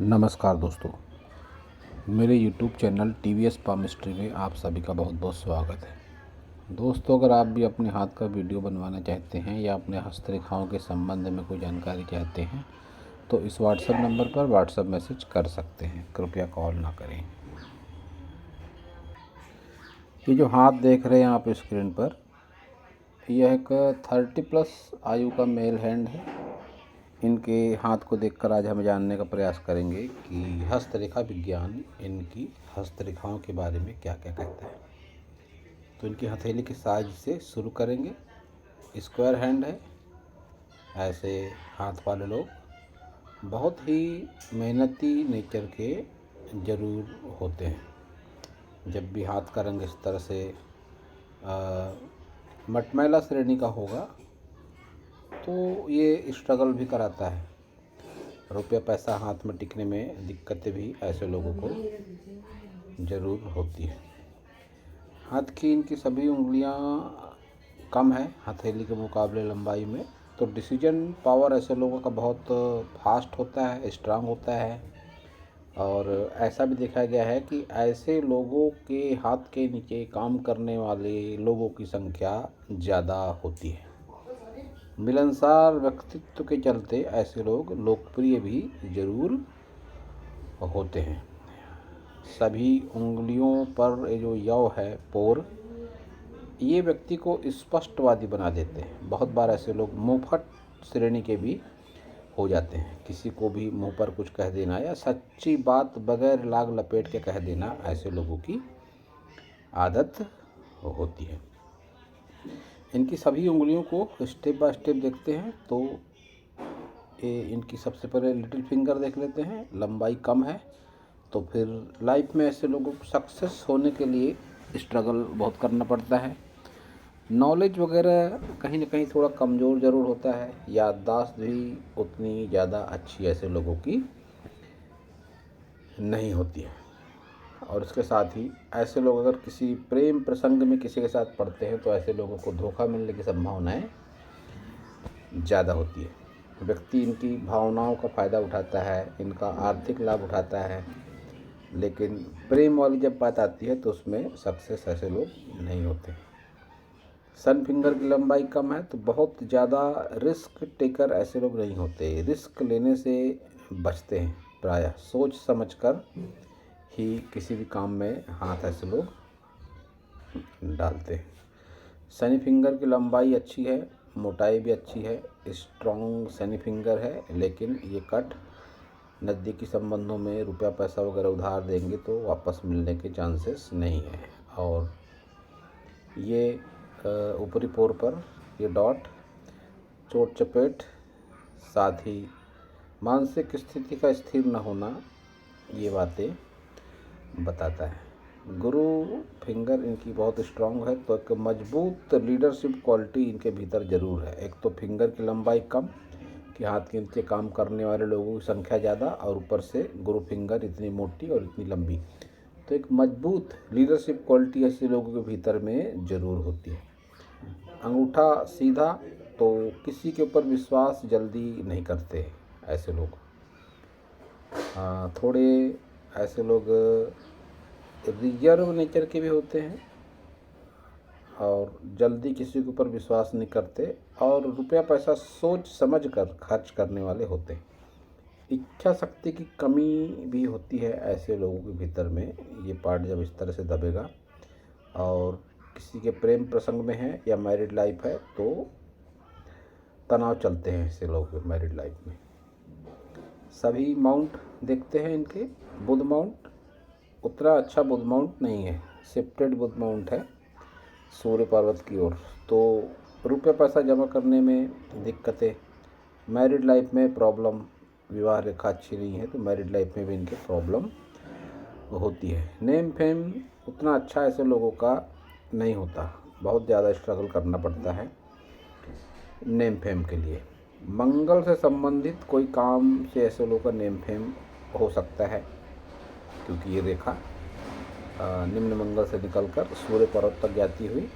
नमस्कार दोस्तों, मेरे YouTube चैनल TVS पामिस्ट्री में आप सभी का बहुत बहुत स्वागत है। दोस्तों, अगर आप भी अपने हाथ का वीडियो बनवाना चाहते हैं या अपने हस्तरेखाओं के संबंध में कोई जानकारी चाहते हैं तो इस व्हाट्सएप नंबर पर व्हाट्सएप मैसेज कर सकते हैं, कृपया कॉल ना करें। ये जो हाथ देख रहे हैं आप स्क्रीन पर, यह एक 30+ आयु का मेल हैंड है। इनके हाथ को देखकर आज हम जानने का प्रयास करेंगे कि हस्तरेखा विज्ञान इनकी हस्तरेखाओं के बारे में क्या क्या कहता है। तो इनकी हथेली के साइज से शुरू करेंगे। स्क्वायर हैंड है। ऐसे हाथ वाले लोग बहुत ही मेहनती नेचर के ज़रूर होते हैं। जब भी हाथ का रंग इस तरह से मटमैला श्रेणी का होगा तो ये स्ट्रगल भी कराता है। रुपया पैसा हाथ में टिकने में दिक्कतें भी ऐसे लोगों को ज़रूर होती है। हाथ की इनकी सभी उंगलियां कम है हथेली के मुकाबले लंबाई में, तो डिसीजन पावर ऐसे लोगों का बहुत फास्ट होता है, स्ट्रांग होता है। और ऐसा भी देखा गया है कि ऐसे लोगों के हाथ के नीचे काम करने वाले लोगों की संख्या ज़्यादा होती है। मिलनसार व्यक्तित्व के चलते ऐसे लोग लोकप्रिय भी जरूर होते हैं। सभी उंगलियों पर ये जो यव है, पोर, ये व्यक्ति को स्पष्टवादी बना देते हैं। बहुत बार ऐसे लोग मुंहफट श्रेणी के भी हो जाते हैं। किसी को भी मुंह पर कुछ कह देना या सच्ची बात बगैर लाग लपेट के कह देना ऐसे लोगों की आदत होती है। इनकी सभी उंगलियों को स्टेप बाय स्टेप देखते हैं तो ये इनकी सबसे पहले लिटिल फिंगर देख लेते हैं। लंबाई कम है, तो फिर लाइफ में ऐसे लोगों को सक्सेस होने के लिए स्ट्रगल बहुत करना पड़ता है। नॉलेज वगैरह कहीं ना कहीं थोड़ा कमज़ोर ज़रूर होता है। याददाश्त भी उतनी ज़्यादा अच्छी ऐसे लोगों की नहीं होती है। और इसके साथ ही ऐसे लोग अगर किसी प्रेम प्रसंग में किसी के साथ पड़ते हैं तो ऐसे लोगों को धोखा मिलने की संभावनाएं ज़्यादा होती है। व्यक्ति इनकी भावनाओं का फ़ायदा उठाता है, इनका आर्थिक लाभ उठाता है, लेकिन प्रेम वाली जब बात आती है तो उसमें सक्सेस ऐसे लोग नहीं होते। सन फिंगर की लंबाई कम है, तो बहुत ज़्यादा रिस्क टेकर ऐसे लोग नहीं होते। रिस्क लेने से बचते हैं प्रायः। सोच समझकर ही किसी भी काम में हाथ ऐसे लोग डालते हैं। शनि फिंगर की लंबाई अच्छी है, मोटाई भी अच्छी है, स्ट्रॉन्ग शनि फिंगर है, लेकिन ये कट नज़दीकी संबंधों में रुपया पैसा वगैरह उधार देंगे तो वापस मिलने के चांसेस नहीं है। और ये ऊपरी पोर पर ये डॉट, चोट चपेट, साथ ही मानसिक स्थिति का स्थिर न होना, ये बातें बताता है। गुरु फिंगर इनकी बहुत स्ट्रांग है, तो एक मजबूत लीडरशिप क्वालिटी इनके भीतर ज़रूर है। एक तो फिंगर की लंबाई कम कि हाथ के नीचे काम करने वाले लोगों की संख्या ज़्यादा, और ऊपर से गुरु फिंगर इतनी मोटी और इतनी लंबी, तो एक मजबूत लीडरशिप क्वालिटी ऐसे लोगों के भीतर में ज़रूर होती है। अंगूठा सीधा, तो किसी के ऊपर विश्वास जल्दी नहीं करते ऐसे लोग। थोड़े ऐसे लोग रिजर्व नेचर के भी होते हैं और जल्दी किसी के ऊपर विश्वास नहीं करते, और रुपया पैसा सोच समझ कर खर्च करने वाले होते हैं। इच्छा शक्ति की कमी भी होती है ऐसे लोगों के भीतर में। ये पार्ट जब इस तरह से दबेगा और किसी के प्रेम प्रसंग में है या मैरिड लाइफ है तो तनाव चलते हैं ऐसे लोगों के मैरिड लाइफ में। सभी माउंट देखते हैं इनके। बुध माउंट उतना अच्छा बुध माउंट नहीं है, शिफ्टेड बुध माउंट है सूर्य पर्वत की ओर, तो रुपये पैसा जमा करने में दिक्कतें, मैरिड लाइफ में प्रॉब्लम, विवाह रेखा अच्छी नहीं है तो मैरिड लाइफ में भी इनके प्रॉब्लम होती है। नेम फेम उतना अच्छा ऐसे लोगों का नहीं होता, बहुत ज़्यादा स्ट्रगल करना पड़ता है नेम फेम के लिए। मंगल से संबंधित कोई काम से ऐसे लोगों का नेम फेम हो सकता है, क्योंकि ये रेखा निम्न मंगल से निकलकर सूर्य पर्वत तक जाती हुई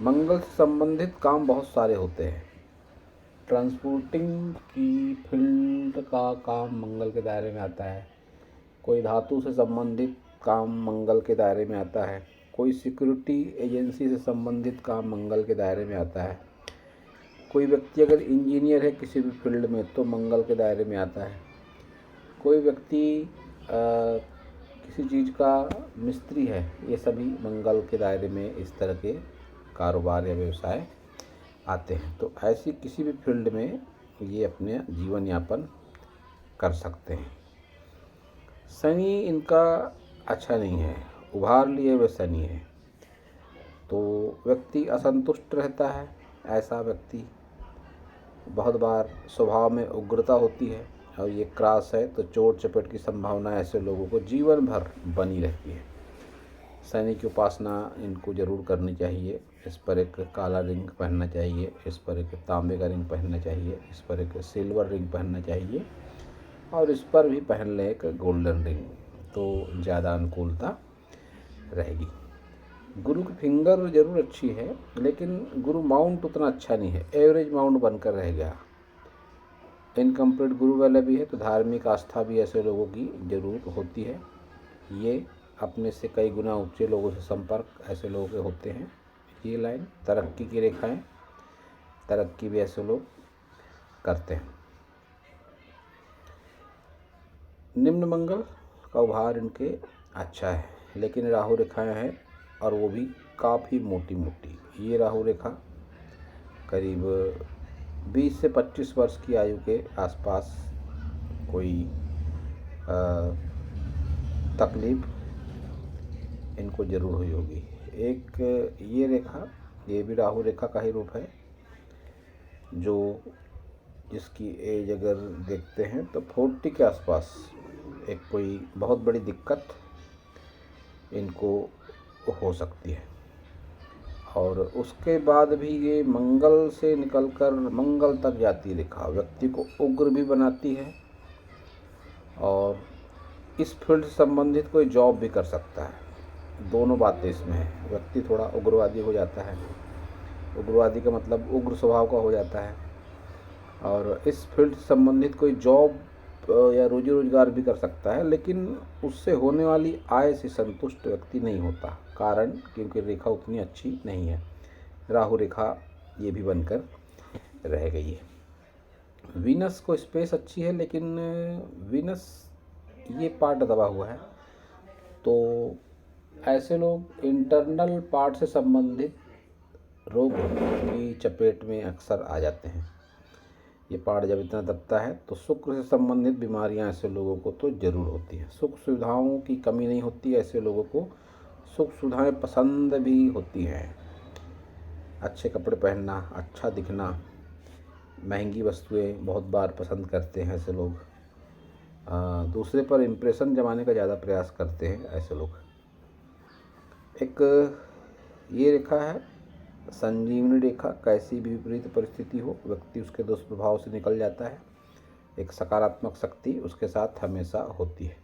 मंगल से संबंधित काम बहुत सारे होते हैं। ट्रांसपोर्टिंग की फील्ड का काम मंगल के दायरे में आता है। कोई धातु से संबंधित काम मंगल के दायरे में आता है। कोई सिक्योरिटी एजेंसी से संबंधित काम मंगल के दायरे में आता है। कोई व्यक्ति अगर इंजीनियर है किसी भी फील्ड में तो मंगल के दायरे में आता है। कोई व्यक्ति किसी चीज़ का मिस्त्री है, ये सभी मंगल के दायरे में इस तरह के कारोबार या व्यवसाय आते हैं। तो ऐसी किसी भी फील्ड में ये अपने जीवन यापन कर सकते हैं। शनि इनका अच्छा नहीं है, उभार लिए हुए शनि है, तो व्यक्ति असंतुष्ट रहता है। ऐसा व्यक्ति बहुत बार स्वभाव में उग्रता होती है, और ये क्रॉस है तो चोट चपेट की संभावना ऐसे लोगों को जीवन भर बनी रहती है। शनि की उपासना इनको जरूर करनी चाहिए। इस पर एक काला रिंग पहनना चाहिए, इस पर एक तांबे का रिंग पहनना चाहिए, इस पर एक सिल्वर रिंग पहनना चाहिए, और इस पर भी पहन लें एक गोल्डन रिंग, तो ज़्यादा अनुकूलता रहेगी। गुरु की फिंगर जरूर अच्छी है, लेकिन गुरु माउंट उतना अच्छा नहीं है, एवरेज माउंट बनकर रह गया। इनकम्प्लीट गुरु वाला भी है, तो धार्मिक आस्था भी ऐसे लोगों की जरूर होती है। ये अपने से कई गुना ऊंचे लोगों से संपर्क ऐसे लोगों के होते हैं। ये लाइन तरक्की की रेखाएं, तरक्की भी ऐसे लोग करते हैं। निम्न मंगल का उभार इनके अच्छा है, लेकिन राहु रेखाएं हैं, और वो भी काफ़ी मोटी मोटी। ये राहु रेखा करीब 20 से 25 वर्ष की आयु के आसपास कोई तकलीफ इनको जरूर हुई होगी। एक ये रेखा, ये भी राहु रेखा का ही रूप है, जो जिसकी एज अगर देखते हैं तो 40 के आसपास एक कोई बहुत बड़ी दिक्कत इनको हो सकती है। और उसके बाद भी ये मंगल से निकलकर मंगल तक जाती रेखा व्यक्ति को उग्र भी बनाती है, और इस फील्ड से संबंधित कोई जॉब भी कर सकता है। दोनों बातें इसमें है। व्यक्ति थोड़ा उग्रवादी हो जाता है, उग्रवादी का मतलब उग्र स्वभाव का हो जाता है, और इस फील्ड से संबंधित कोई जॉब या रोजी रोजगार भी कर सकता है, लेकिन उससे होने वाली आय से संतुष्ट व्यक्ति नहीं होता। कारण क्योंकि रेखा उतनी अच्छी नहीं है, राहु रेखा ये भी बनकर रह गई है। वीनस को स्पेस अच्छी है, लेकिन वीनस ये पार्ट दबा हुआ है, तो ऐसे लोग इंटरनल पार्ट से संबंधित रोग की चपेट में अक्सर आ जाते हैं। ये पार्ट जब इतना दबता है तो शुक्र से संबंधित बीमारियां ऐसे लोगों को तो ज़रूर होती हैं। सुख सुविधाओं की कमी नहीं होती, ऐसे लोगों को सुख सुविधाएं पसंद भी होती हैं। अच्छे कपड़े पहनना, अच्छा दिखना, महंगी वस्तुएं बहुत बार पसंद करते हैं ऐसे लोग। दूसरे पर इम्प्रेशन जमाने का ज़्यादा प्रयास करते हैं ऐसे लोग। एक ये रेखा है संजीवनी रेखा। कैसी भी विपरीत परिस्थिति हो, व्यक्ति उसके दुष्प्रभाव से निकल जाता है। एक सकारात्मक शक्ति उसके साथ हमेशा होती है।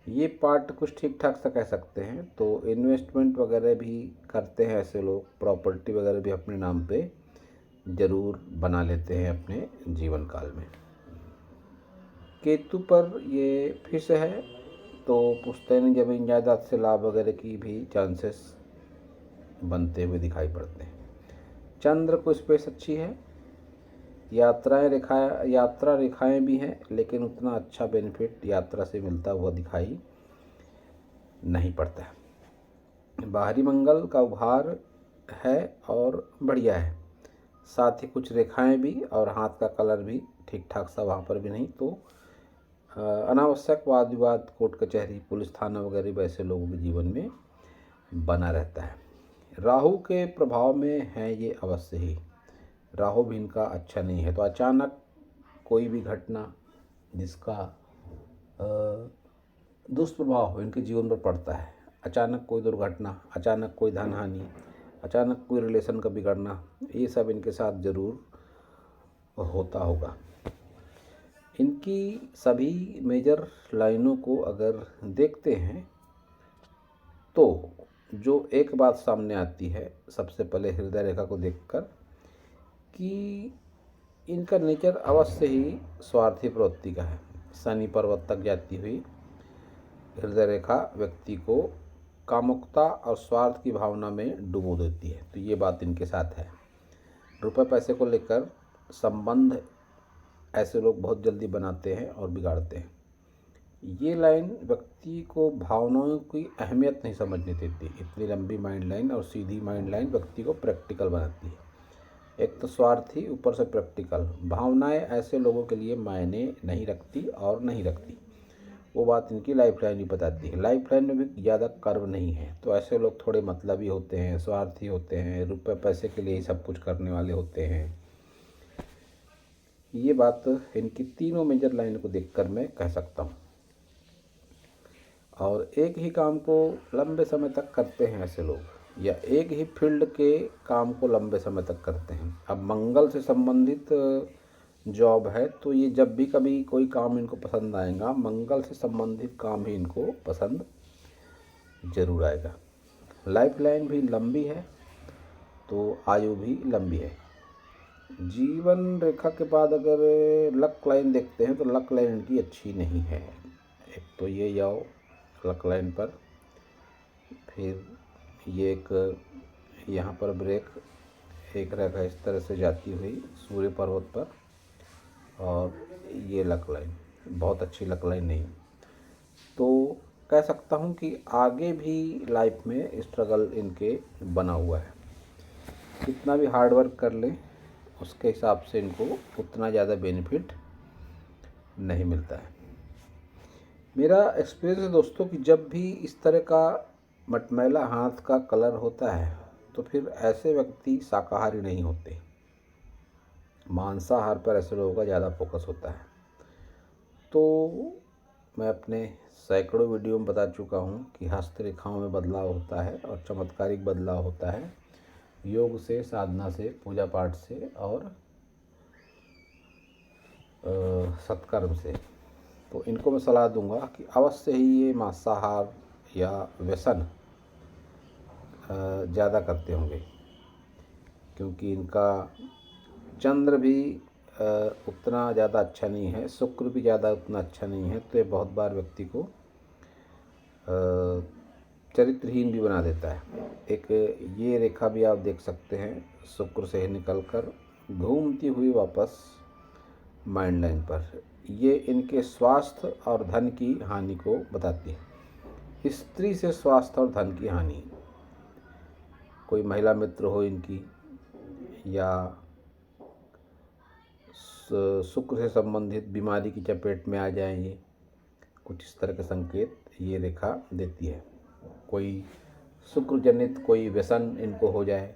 ये पार्ट कुछ ठीक ठाक सा कह सकते हैं। तो इन्वेस्टमेंट वगैरह भी करते हैं ऐसे लोग, प्रॉपर्टी वगैरह भी अपने नाम पे ज़रूर बना लेते हैं अपने जीवन काल में। केतु पर ये फिश है, तो पुश्तैनी जमीन जायदाद से लाभ वगैरह की भी चांसेस बनते हुए दिखाई पड़ते हैं। चंद्र को स्पेस अच्छी है, यात्रा रेखाएं भी हैं, लेकिन उतना अच्छा बेनिफिट यात्रा से मिलता हुआ दिखाई नहीं पड़ता है। बाहरी मंगल का उभार है और बढ़िया है, साथ ही कुछ रेखाएं भी, और हाथ का कलर भी ठीक ठाक सा वहाँ पर भी नहीं। तो अनावश्यक वाद विवाद, कोर्ट कचहरी, पुलिस थाना वगैरह वैसे लोगों के जीवन में बना रहता है। राहु के प्रभाव में है ये अवश्य ही, राहु भी इनका अच्छा नहीं है। तो अचानक कोई भी घटना जिसका दुष्प्रभाव इनके जीवन पर पड़ता है, अचानक कोई दुर्घटना, अचानक कोई धन हानि, अचानक कोई रिलेशन का बिगड़ना, ये सब इनके साथ ज़रूर होता होगा। इनकी सभी मेजर लाइनों को अगर देखते हैं तो जो एक बात सामने आती है सबसे पहले हृदय रेखा को देखकर, कि इनका नेचर अवश्य ही स्वार्थी प्रवृत्ति का है। शनि पर्वत तक जाती हुई हृदय रेखा व्यक्ति को कामुकता और स्वार्थ की भावना में डुबो देती है। तो ये बात इनके साथ है। रुपए पैसे को लेकर संबंध ऐसे लोग बहुत जल्दी बनाते हैं और बिगाड़ते हैं। ये लाइन व्यक्ति को भावनाओं की अहमियत नहीं समझने देती। इतनी लंबी माइंड लाइन और सीधी माइंड लाइन व्यक्ति को प्रैक्टिकल बनाती है। एक तो स्वार्थी, ऊपर से प्रैक्टिकल। भावनाएं ऐसे लोगों के लिए मायने नहीं रखती और नहीं रखती। वो बात इनकी लाइफ लाइन भी बताती है। लाइफ लाइन में भी ज़्यादा कर्व नहीं है। तो ऐसे लोग थोड़े मतलबी होते हैं, स्वार्थी होते हैं, रुपए पैसे के लिए ही सब कुछ करने वाले होते हैं। ये बात इनकी तीनों मेजर लाइन को देखकर मैं कह सकता हूँ। और एक ही काम को लंबे समय तक करते हैं ऐसे लोग, या एक ही फील्ड के काम को लंबे समय तक करते हैं। अब मंगल से संबंधित जॉब है तो ये जब भी कभी कोई काम इनको पसंद आएगा, मंगल से संबंधित काम ही इनको पसंद जरूर आएगा। लाइफ लाइन भी लंबी है तो आयु भी लंबी है। जीवन रेखा के बाद अगर लक लाइन देखते हैं तो लक लाइन इनकी अच्छी नहीं है। एक तो ये जाओ लक लाइन पर, फिर ये एक यहाँ पर ब्रेक, एक रेखा इस तरह से जाती हुई सूर्य पर्वत पर, और ये लक लाइन बहुत अच्छी लक लाइन नहीं। तो कह सकता हूँ कि आगे भी लाइफ में स्ट्रगल इनके बना हुआ है। कितना भी हार्ड वर्क कर लें उसके हिसाब से इनको उतना ज़्यादा बेनिफिट नहीं मिलता है। मेरा एक्सपीरियंस है दोस्तों कि जब भी इस तरह का मटमैला हाथ का कलर होता है तो फिर ऐसे व्यक्ति शाकाहारी नहीं होते। मांसाहार पर ऐसे लोगों का ज़्यादा फोकस होता है। तो मैं अपने सैकड़ों वीडियो में बता चुका हूँ कि हस्तरेखाओं में बदलाव होता है और चमत्कारिक बदलाव होता है योग से, साधना से, पूजा पाठ से और सत्कर्म से। तो इनको मैं सलाह दूंगा कि अवश्य ही ये मांसाहार या व्यसन ज़्यादा करते होंगे, क्योंकि इनका चंद्र भी उतना ज़्यादा अच्छा नहीं है, शुक्र भी ज़्यादा उतना अच्छा नहीं है। तो ये बहुत बार व्यक्ति को चरित्रहीन भी बना देता है। एक ये रेखा भी आप देख सकते हैं, शुक्र से निकलकर घूमती हुई वापस माइंड लाइन पर। ये इनके स्वास्थ्य और धन की हानि को बताती है। स्त्री से स्वास्थ्य और धन की हानि, कोई महिला मित्र हो इनकी, या शुक्र से संबंधित बीमारी की चपेट में आ जाएंगे, कुछ इस तरह के संकेत ये रेखा देती है। कोई शुक्र जनित कोई व्यसन इनको हो जाए,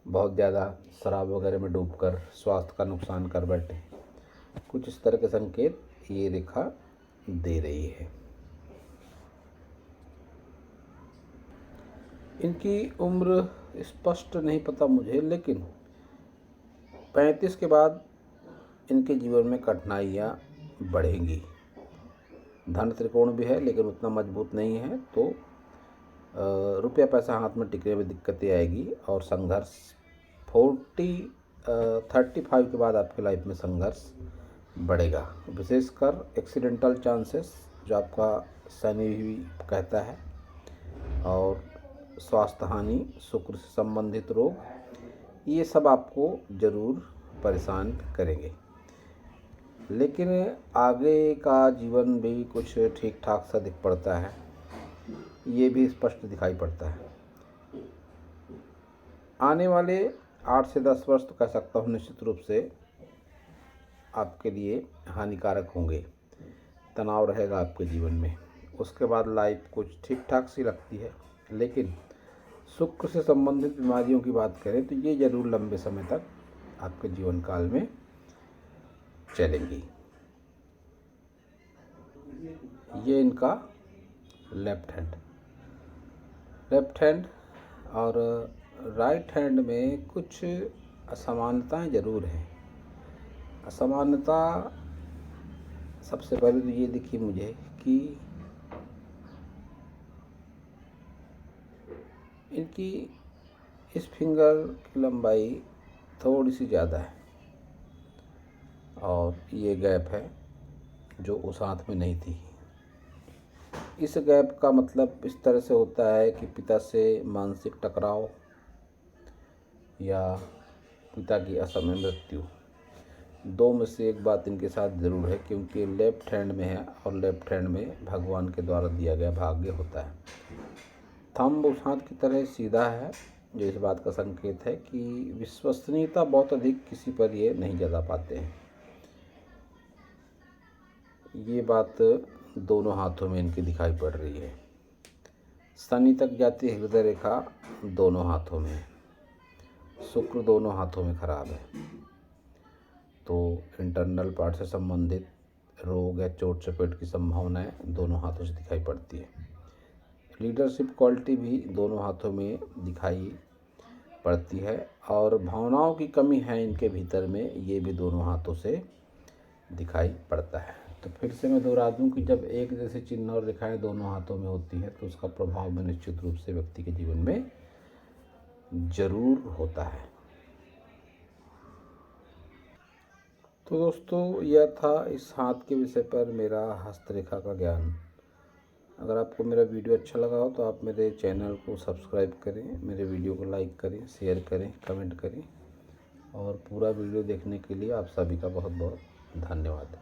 बहुत ज़्यादा शराब वगैरह में डूबकर स्वास्थ्य का नुकसान कर बैठे, कुछ इस तरह के संकेत ये रेखा दे रही है। इनकी उम्र स्पष्ट नहीं पता मुझे, लेकिन 35 के बाद इनके जीवन में कठिनाइयाँ बढ़ेंगी। धन त्रिकोण भी है लेकिन उतना मजबूत नहीं है, तो रुपया पैसा हाथ में टिकने में दिक्कतें आएगी और संघर्ष 35 के बाद आपकी लाइफ में संघर्ष बढ़ेगा। विशेषकर एक्सीडेंटल चांसेस जो आपका शनि भी कहता है, और स्वास्थ्य हानि, शुक्र से संबंधित रोग, ये सब आपको ज़रूर परेशान करेंगे। लेकिन आगे का जीवन भी कुछ ठीक ठाक सा दिख पड़ता है, ये भी स्पष्ट दिखाई पड़ता है। आने वाले 8 से 10 वर्ष तो कह सकता हूँ निश्चित रूप से आपके लिए हानिकारक होंगे। तनाव रहेगा आपके जीवन में। उसके बाद लाइफ कुछ ठीक ठाक सी लगती है, लेकिन शुक्र से संबंधित बीमारियों की बात करें तो ये ज़रूर लंबे समय तक आपके जीवन काल में चलेंगी। ये इनका लेफ्ट हैंड और राइट हैंड में कुछ असमानताएं ज़रूर हैं। असमानता सबसे पहले तो ये दिखी मुझे कि इनकी इस फिंगर की लंबाई थोड़ी सी ज़्यादा है और ये गैप है जो उस हाथ में नहीं थी। इस गैप का मतलब इस तरह से होता है कि पिता से मानसिक टकराव या पिता की असमय मृत्यु, दो में से एक बात इनके साथ ज़रूर है, क्योंकि लेफ्ट हैंड में है और लेफ्ट हैंड में भगवान के द्वारा दिया गया भाग्य होता है। थंब उस हाथ की तरह सीधा है, जो इस बात का संकेत है कि विश्वसनीयता बहुत अधिक किसी पर ये नहीं जता पाते हैं। ये बात दोनों हाथों में इनके दिखाई पड़ रही है। शनि तक जाती हृदय रेखा दोनों हाथों में है। शुक्र दोनों हाथों में खराब है, तो इंटरनल पार्ट से संबंधित रोग या चोट चपेट की संभावनाएं दोनों हाथों से दिखाई पड़ती है। लीडरशिप क्वालिटी भी दोनों हाथों में दिखाई पड़ती है, और भावनाओं की कमी है इनके भीतर में, ये भी दोनों हाथों से दिखाई पड़ता है। तो फिर से मैं दोहरा दूं कि जब एक जैसे चिन्ह और रेखाएं दोनों हाथों में होती है तो उसका प्रभाव में निश्चित रूप से व्यक्ति के जीवन में जरूर होता है। तो दोस्तों, यह था इस हाथ के विषय पर मेरा हस्तरेखा का ज्ञान। अगर आपको मेरा वीडियो अच्छा लगा हो तो आप मेरे चैनल को सब्सक्राइब करें, मेरे वीडियो को लाइक करें, शेयर करें, कमेंट करें, और पूरा वीडियो देखने के लिए आप सभी का बहुत बहुत धन्यवाद।